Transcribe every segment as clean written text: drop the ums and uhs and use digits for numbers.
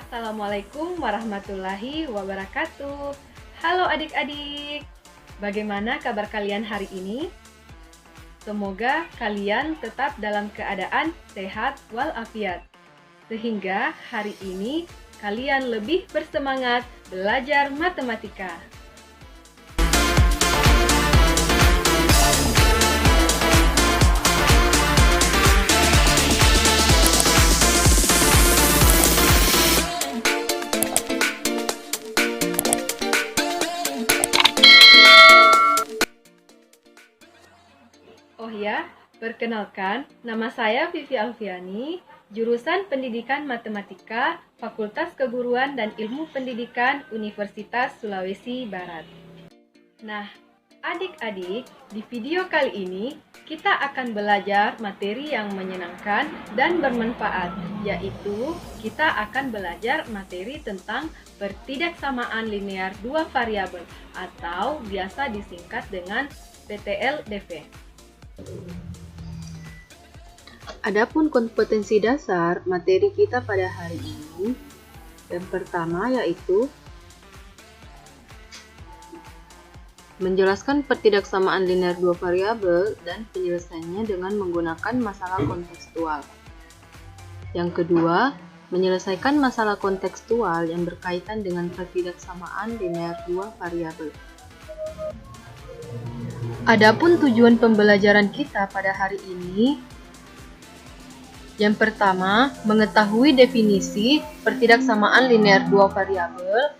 Assalamualaikum warahmatullahi wabarakatuh. Halo adik-adik, bagaimana kabar kalian hari ini? Semoga kalian tetap dalam keadaan sehat walafiat, sehingga hari ini kalian lebih bersemangat belajar matematika. Oh ya, perkenalkan, nama saya Vivi Alfiani, jurusan Pendidikan Matematika, Fakultas Keguruan dan Ilmu Pendidikan Universitas Sulawesi Barat. Nah, adik-adik, di video kali ini kita akan belajar materi yang menyenangkan dan bermanfaat, yaitu kita akan belajar materi tentang pertidaksamaan linear dua variabel atau biasa disingkat dengan PTLDV. Adapun kompetensi dasar materi kita pada hari ini, yang pertama yaitu menjelaskan pertidaksamaan linear dua variabel dan penyelesaiannya dengan menggunakan masalah kontekstual. Yang kedua, menyelesaikan masalah kontekstual yang berkaitan dengan pertidaksamaan linear dua variabel. Adapun tujuan pembelajaran kita pada hari ini, yang pertama, mengetahui definisi pertidaksamaan linear dua variabel.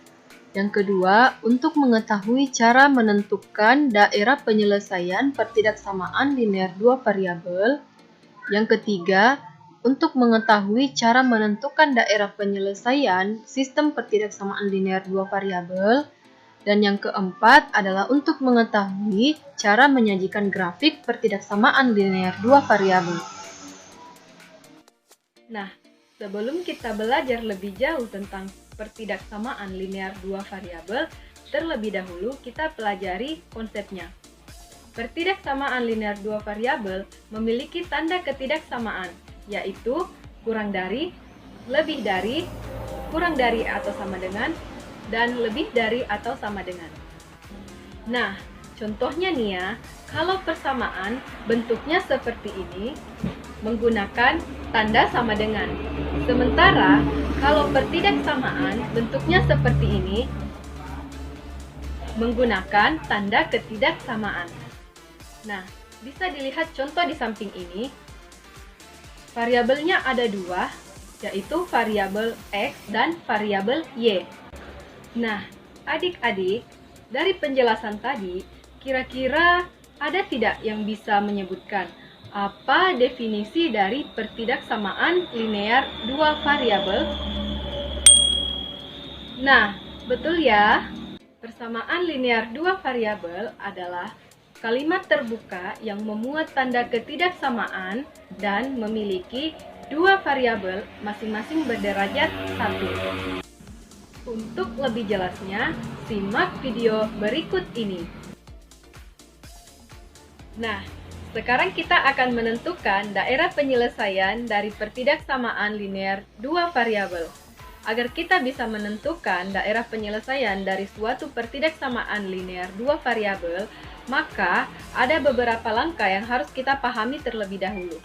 Yang kedua, untuk mengetahui cara menentukan daerah penyelesaian pertidaksamaan linear dua variabel. Yang ketiga, untuk mengetahui cara menentukan daerah penyelesaian sistem pertidaksamaan linear dua variabel. Dan yang keempat adalah untuk mengetahui cara menyajikan grafik pertidaksamaan linear dua variabel. Nah, sebelum kita belajar lebih jauh tentang pertidaksamaan linear dua variabel, terlebih dahulu kita pelajari konsepnya. Pertidaksamaan linear dua variabel memiliki tanda ketidaksamaan, yaitu kurang dari, lebih dari, kurang dari atau sama dengan, dan lebih dari atau sama dengan. Nah, contohnya nih ya, kalau persamaan bentuknya seperti ini, menggunakan tanda sama dengan. Sementara, kalau pertidaksamaan bentuknya seperti ini, menggunakan tanda ketidaksamaan. Nah, bisa dilihat contoh di samping ini. Variabelnya ada dua, yaitu variabel X dan variabel Y. Nah, adik-adik, dari penjelasan tadi, kira-kira ada tidak yang bisa menyebutkan apa definisi dari pertidaksamaan linear dua variabel? Nah, betul ya. Persamaan linear dua variabel adalah kalimat terbuka yang memuat tanda ketidaksamaan dan memiliki dua variabel masing-masing berderajat 1. Untuk lebih jelasnya, simak video berikut ini. Nah, sekarang kita akan menentukan daerah penyelesaian dari pertidaksamaan linear dua variabel. Agar kita bisa menentukan daerah penyelesaian dari suatu pertidaksamaan linear dua variabel, maka ada beberapa langkah yang harus kita pahami terlebih dahulu.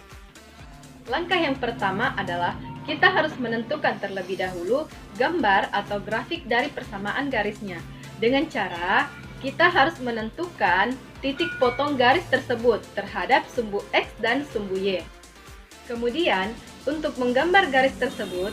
Langkah yang pertama adalah kita harus menentukan terlebih dahulu gambar atau grafik dari persamaan garisnya. Dengan cara kita harus menentukan titik potong garis tersebut terhadap sumbu X dan sumbu Y. Kemudian, untuk menggambar garis tersebut,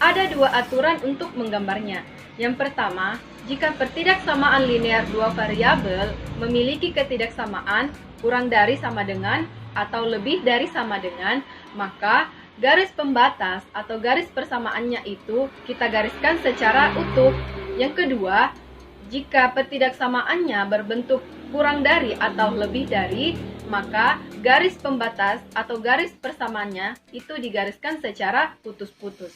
ada dua aturan untuk menggambarnya. Yang pertama, jika pertidaksamaan linear dua variabel memiliki ketidaksamaan kurang dari sama dengan atau lebih dari sama dengan, maka garis pembatas atau garis persamaannya itu kita gariskan secara utuh. Yang kedua, jika pertidaksamaannya berbentuk kurang dari atau lebih dari, maka garis pembatas atau garis persamaannya itu digariskan secara putus-putus.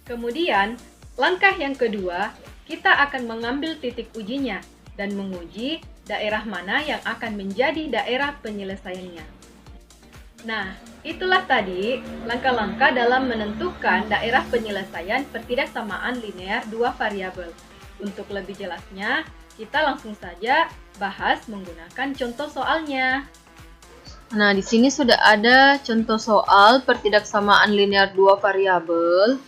Kemudian, langkah yang kedua, kita akan mengambil titik ujinya dan menguji daerah mana yang akan menjadi daerah penyelesaiannya. Nah, itulah tadi langkah-langkah dalam menentukan daerah penyelesaian pertidaksamaan linear dua variabel. Untuk lebih jelasnya, kita langsung saja bahas menggunakan contoh soalnya. Nah, di sini sudah ada contoh soal pertidaksamaan linear dua variabel.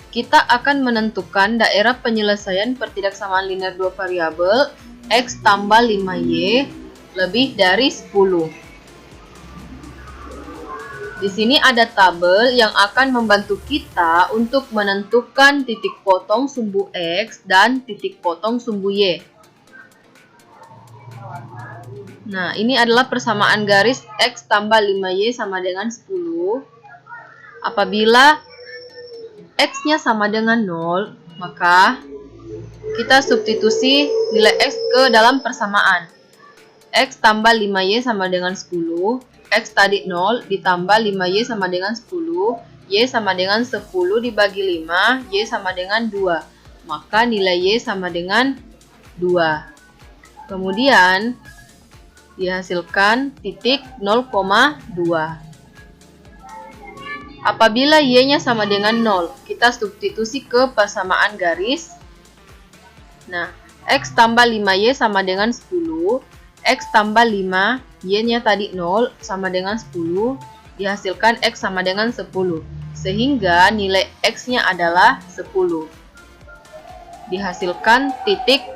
Kita akan menentukan daerah penyelesaian pertidaksamaan linear dua variabel X tambah 5Y lebih dari 10. Di sini ada tabel yang akan membantu kita untuk menentukan titik potong sumbu X dan titik potong sumbu Y. Nah, ini adalah persamaan garis X tambah 5Y sama dengan 10. Apabila X-nya sama dengan 0, maka kita substitusi nilai X ke dalam persamaan. X tambah 5Y sama dengan 10. X tadi 0 ditambah 5Y sama dengan 10. Y sama dengan 10 dibagi 5. Y sama dengan 2. Maka nilai Y sama dengan 2. Kemudian dihasilkan titik 0,2. Apabila Y-nya sama dengan 0, kita substitusi ke persamaan garis. Nah, X tambah 5Y sama dengan 10. X tambah 5, Y-nya tadi 0 sama dengan 10. Dihasilkan X sama dengan 10. Sehingga nilai X-nya adalah 10. Dihasilkan titik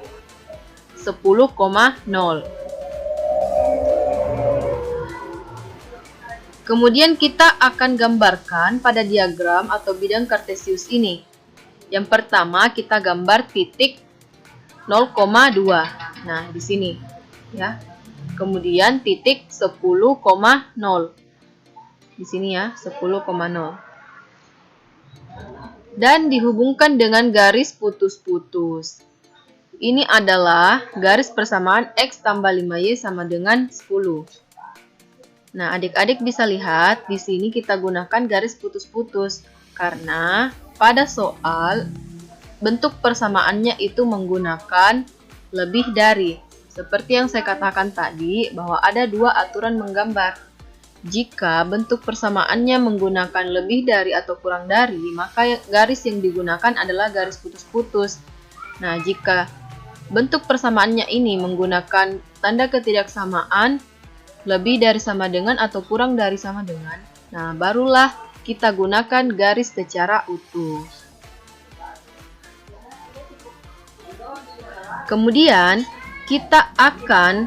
10,0. Kemudian kita akan gambarkan pada diagram atau bidang kartesius ini. Yang pertama kita gambar titik 0,2. Nah, di sini ya. Kemudian titik 10,0. Di sini ya, 10,0. Dan dihubungkan dengan garis putus-putus. Ini adalah garis persamaan X tambah 5Y sama dengan 10. Nah, adik-adik bisa lihat di sini kita gunakan garis putus-putus karena pada soal bentuk persamaannya itu menggunakan lebih dari. Seperti yang saya katakan tadi bahwa ada dua aturan menggambar. Jika bentuk persamaannya menggunakan lebih dari atau kurang dari, maka garis yang digunakan adalah garis putus-putus. Nah, jika bentuk persamaannya ini menggunakan tanda ketidaksamaan lebih dari sama dengan atau kurang dari sama dengan, nah barulah kita gunakan garis secara utuh. Kemudian kita akan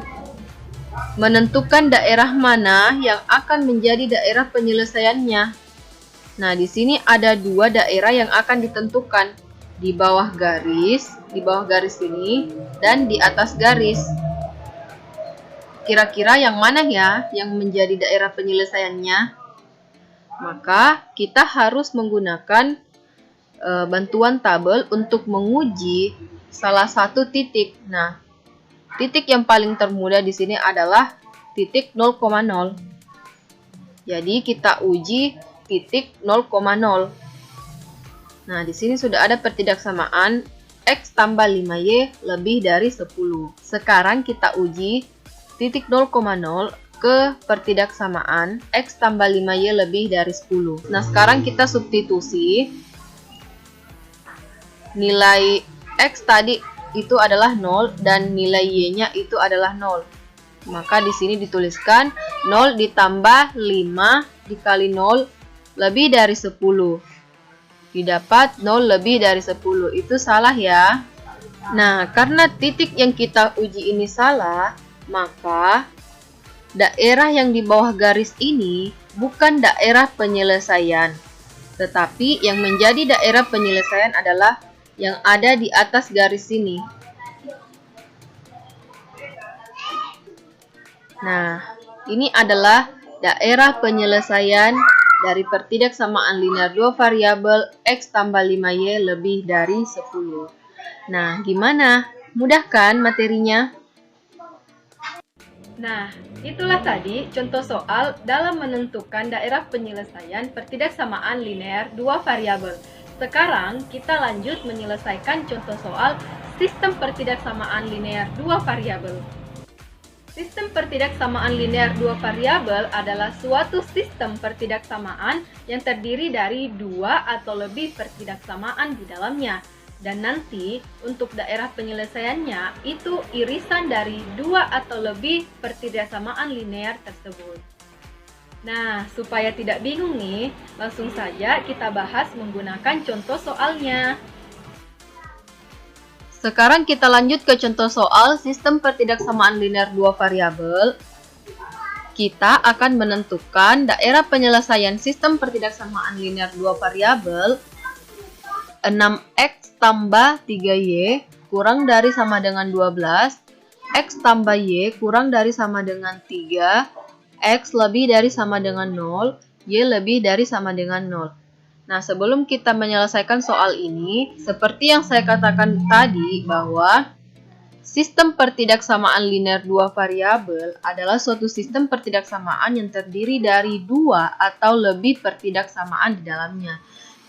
menentukan daerah mana yang akan menjadi daerah penyelesaiannya. Nah, di sini ada dua daerah yang akan ditentukan, di bawah garis ini dan di atas garis. Kira-kira yang mana ya yang menjadi daerah penyelesaiannya? Maka kita harus menggunakan bantuan tabel untuk menguji salah satu titik. Nah, titik yang paling termudah di sini adalah titik 0,0. Jadi kita uji titik 0,0. Nah, di sini sudah ada pertidaksamaan X tambah 5Y lebih dari 10. Sekarang kita uji titik 0,0 ke pertidaksamaan X tambah 5Y lebih dari 10. Nah, sekarang kita substitusi. Nilai X tadi itu adalah 0 dan nilai Y-nya itu adalah 0. Maka di sini dituliskan 0 ditambah 5 dikali 0 lebih dari 10. Didapat 0 lebih dari 10. Itu salah ya. Nah, karena titik yang kita uji ini salah, maka daerah yang di bawah garis ini bukan daerah penyelesaian, tetapi yang menjadi daerah penyelesaian adalah yang ada di atas garis ini. Nah, ini adalah daerah penyelesaian dari pertidaksamaan linear dua variabel X tambah 5Y lebih dari 10. Nah, gimana? Mudah kan materinya? Nah, itulah tadi contoh soal dalam menentukan daerah penyelesaian pertidaksamaan linear dua variabel. Sekarang kita lanjut menyelesaikan contoh soal sistem pertidaksamaan linear dua variabel. Sistem pertidaksamaan linear dua variabel adalah suatu sistem pertidaksamaan yang terdiri dari dua atau lebih pertidaksamaan di dalamnya. Dan nanti untuk daerah penyelesaiannya itu irisan dari dua atau lebih pertidaksamaan linear tersebut. Nah, supaya tidak bingung nih, langsung saja kita bahas menggunakan contoh soalnya. Sekarang kita lanjut ke contoh soal sistem pertidaksamaan linear dua variabel. Kita akan menentukan daerah penyelesaian sistem pertidaksamaan linear dua variabel 6x tambah 3y kurang dari sama dengan 12, x tambah y kurang dari sama dengan 3, x lebih dari sama dengan 0, y lebih dari sama dengan 0. Nah, sebelum kita menyelesaikan soal ini, seperti yang saya katakan tadi bahwa sistem pertidaksamaan linear dua variabel adalah suatu sistem pertidaksamaan yang terdiri dari dua atau lebih pertidaksamaan di dalamnya.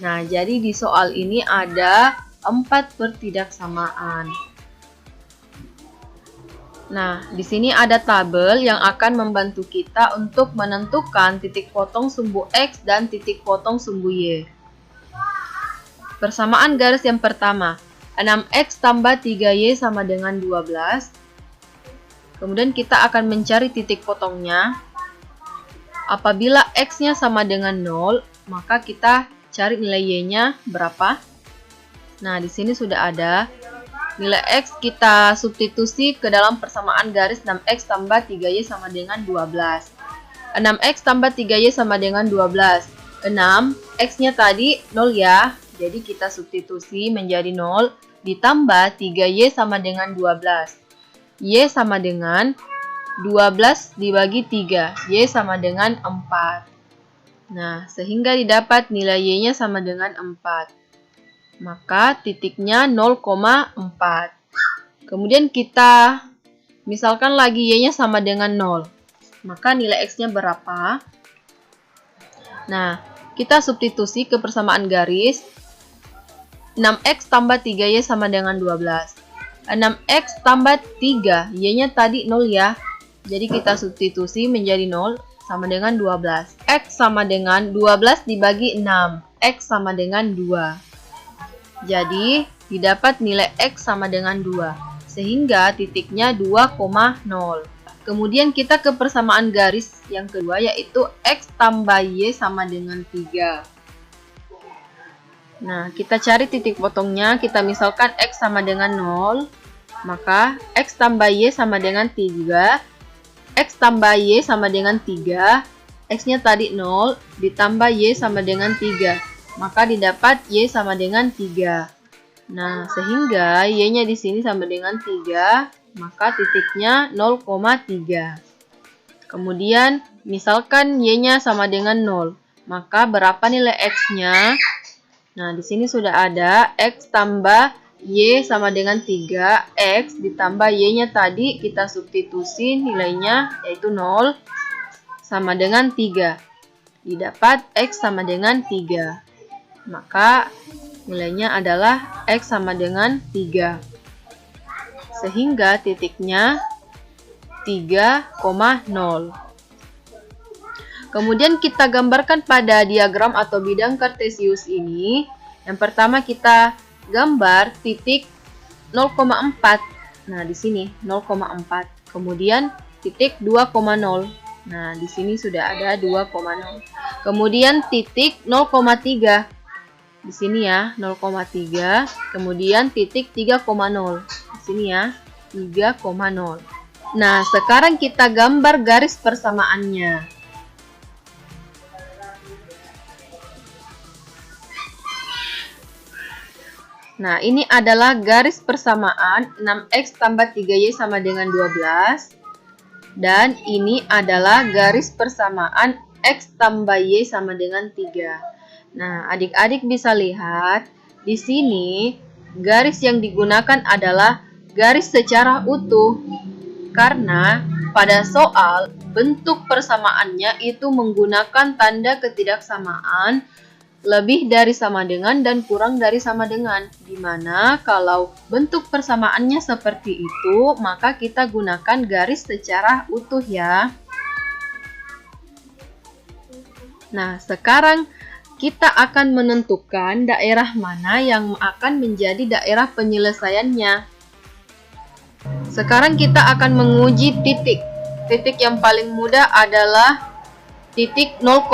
Nah, jadi di soal ini ada 4 pertidaksamaan. Nah, di sini ada tabel yang akan membantu kita untuk menentukan titik potong sumbu X dan titik potong sumbu Y. Persamaan garis yang pertama, 6X tambah 3Y sama dengan 12. Kemudian kita akan mencari titik potongnya. Apabila X-nya sama dengan 0, maka kita cari nilai Y-nya berapa. Nah, di sini sudah ada. Nilai X kita substitusi ke dalam persamaan garis 6X tambah 3Y sama dengan 12. 6X tambah 3Y sama dengan 12. 6, X-nya tadi 0 ya. Jadi kita substitusi menjadi 0. Ditambah 3Y sama dengan 12. Y sama dengan 12 dibagi 3. Y sama dengan 4. Nah, sehingga didapat nilai Y-nya sama dengan 4. Maka titiknya 0,4. Kemudian kita misalkan lagi Y-nya sama dengan 0. Maka nilai X-nya berapa? Nah, kita substitusi ke persamaan garis. 6X tambah 3Y sama dengan 12. 6X tambah 3, Y-nya tadi 0 ya. Jadi kita substitusi menjadi 0 sama dengan 12. X sama dengan 12 dibagi 6. X sama dengan 2. Jadi, didapat nilai X sama dengan 2, sehingga titiknya 2,0. Kemudian kita ke persamaan garis yang kedua, yaitu X tambah Y sama dengan 3. Nah, kita cari titik potongnya, kita misalkan X sama dengan 0, maka X tambah Y sama dengan 3, X tambah Y sama dengan 3, X-nya tadi 0, ditambah Y sama dengan 3. Maka didapat Y sama dengan 3. Nah, sehingga Y-nya di sini sama dengan 3, maka titiknya 0,3. Kemudian, misalkan Y-nya sama dengan 0, maka berapa nilai X-nya? Nah, di sini sudah ada X tambah Y sama dengan 3, X ditambah Y-nya tadi kita substitusi nilainya yaitu 0 sama dengan 3. Didapat X sama dengan 3. Maka nilainya adalah X sama dengan 3. Sehingga titiknya 3,0. Kemudian kita gambarkan pada diagram atau bidang kartesius ini. Yang pertama kita gambar titik 0,4. Nah, di sini 0,4. Kemudian titik 2,0. Nah, di sini sudah ada 2,0. Kemudian titik 0,3. Di sini ya, 0,3. Kemudian titik 3,0. Di sini ya, 3,0. Nah, sekarang kita gambar garis persamaannya. Nah, ini adalah garis persamaan 6X tambah 3Y sama dengan 12. Dan ini adalah garis persamaan X tambah Y sama dengan 3. Nah, adik-adik bisa lihat, di sini garis yang digunakan adalah garis secara utuh. Karena pada soal bentuk persamaannya itu menggunakan tanda ketidaksamaan lebih dari sama dengan dan kurang dari sama dengan. Dimana kalau bentuk persamaannya seperti itu, maka kita gunakan garis secara utuh ya. Nah, sekarang kita akan menentukan daerah mana yang akan menjadi daerah penyelesaiannya. Sekarang kita akan menguji titik. Titik yang paling mudah adalah titik 0,0.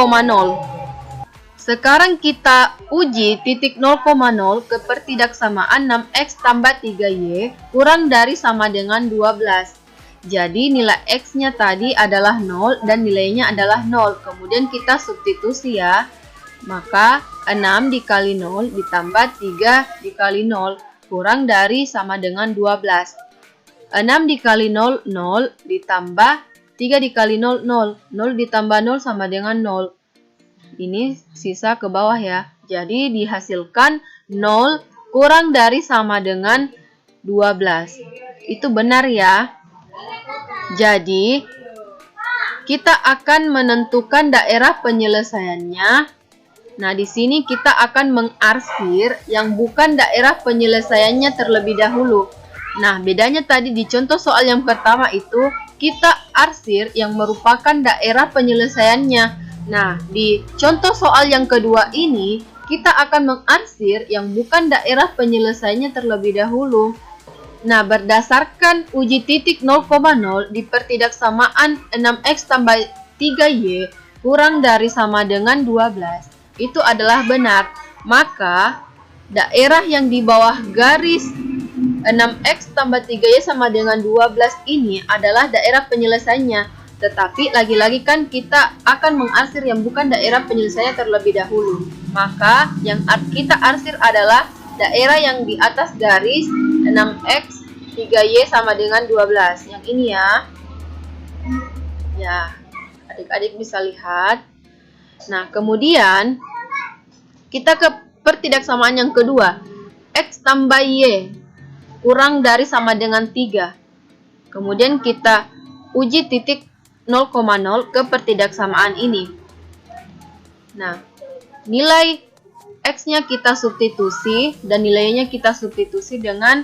Sekarang kita uji titik 0,0 kepertidaksamaan 6x tambah 3y kurang dari sama dengan 12. Jadi nilai x-nya tadi adalah 0 dan nilainya adalah 0. Kemudian kita substitusi ya. Maka 6 dikali 0 ditambah 3 dikali 0 kurang dari sama dengan 12. 6 dikali 0, 0 ditambah 3 dikali 0, 0. 0 ditambah 0 sama dengan 0. Ini sisa ke bawah ya. Jadi dihasilkan 0 kurang dari sama dengan 12. Itu benar ya. Jadi kita akan menentukan daerah penyelesaiannya. Nah, di sini kita akan mengarsir yang bukan daerah penyelesaiannya terlebih dahulu. Nah, bedanya tadi di contoh soal yang pertama itu, kita arsir yang merupakan daerah penyelesaiannya. Nah, di contoh soal yang kedua ini, kita akan mengarsir yang bukan daerah penyelesaiannya terlebih dahulu. Nah, berdasarkan uji titik 0,0 di pertidaksamaan 6x tambah 3y kurang dari sama dengan 12, itu adalah benar. Maka, daerah yang di bawah garis 6x tambah 3y sama dengan 12 ini adalah daerah penyelesaiannya. Tetapi lagi-lagi kan kita akan mengarsir yang bukan daerah penyelesaiannya terlebih dahulu. Maka yang kita arsir adalah daerah yang di atas garis 6x 3y sama dengan 12. Yang ini ya. Ya, adik-adik bisa lihat. Nah, kemudian kita ke pertidaksamaan yang kedua. X tambah y kurang dari sama dengan 3. Kemudian kita uji titik 0,0 ke pertidaksamaan ini. Nah, nilai x-nya kita substitusi dan nilainya kita substitusi dengan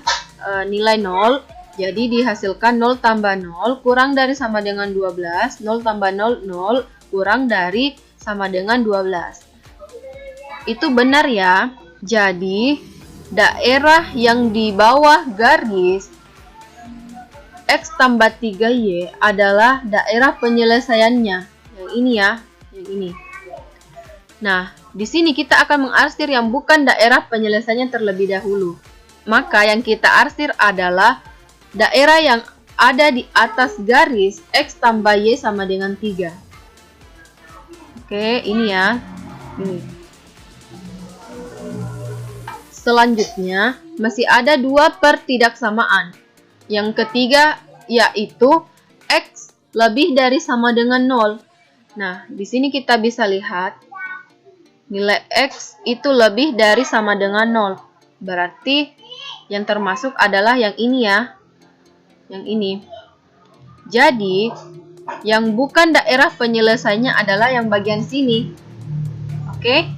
nilai 0. Jadi dihasilkan 0 tambah 0 kurang dari sama dengan 12. 0 tambah 0, 0 kurang dari sama dengan 12. Itu benar ya. Jadi daerah yang di bawah garis X tambah 3Y adalah daerah penyelesaiannya. Yang ini ya, yang ini. Nah, di sini kita akan mengarsir yang bukan daerah penyelesaiannya terlebih dahulu. Maka yang kita arsir adalah daerah yang ada di atas garis X tambah Y sama dengan 3. Oke, ini ya. Ini. Selanjutnya, masih ada dua pertidaksamaan. Yang ketiga, yaitu X lebih dari sama dengan 0. Nah, di sini kita bisa lihat, nilai X itu lebih dari sama dengan 0. Berarti, yang termasuk adalah yang ini ya. Yang ini. Jadi, yang bukan daerah penyelesaiannya adalah yang bagian sini. Oke?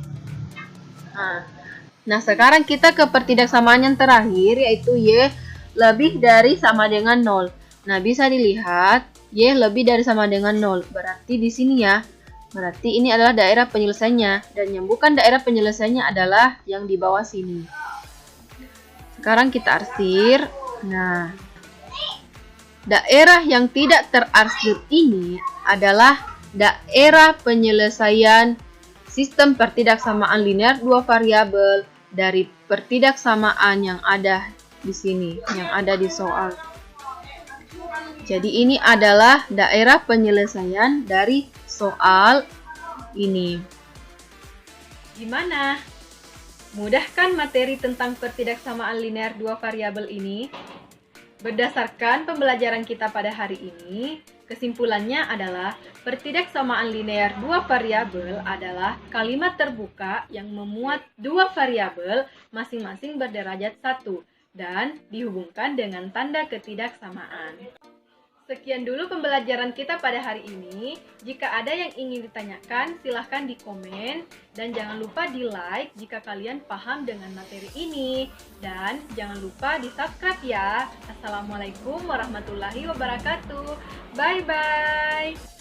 Nah, sekarang kita ke pertidaksamaan yang terakhir, yaitu Y lebih dari sama dengan 0. Nah, bisa dilihat, Y lebih dari sama dengan 0. Berarti di sini ya, berarti ini adalah daerah penyelesaiannya. Dan yang bukan daerah penyelesaiannya adalah yang di bawah sini. Sekarang kita arsir. Nah, daerah yang tidak terarsir ini adalah daerah penyelesaian sistem pertidaksamaan linear dua variabel dari pertidaksamaan yang ada di sini, yang ada di soal. Jadi ini adalah daerah penyelesaian dari soal ini. Gimana? Mudah kan materi tentang pertidaksamaan linear dua variabel ini? Berdasarkan pembelajaran kita pada hari ini, kesimpulannya adalah pertidaksamaan linear dua variabel adalah kalimat terbuka yang memuat dua variabel masing-masing berderajat 1 dan dihubungkan dengan tanda ketidaksamaan. Sekian dulu pembelajaran kita pada hari ini. Jika ada yang ingin ditanyakan, silahkan di komen. Dan jangan lupa di like jika kalian paham dengan materi ini. Dan jangan lupa di subscribe ya. Assalamualaikum warahmatullahi wabarakatuh. Bye-bye.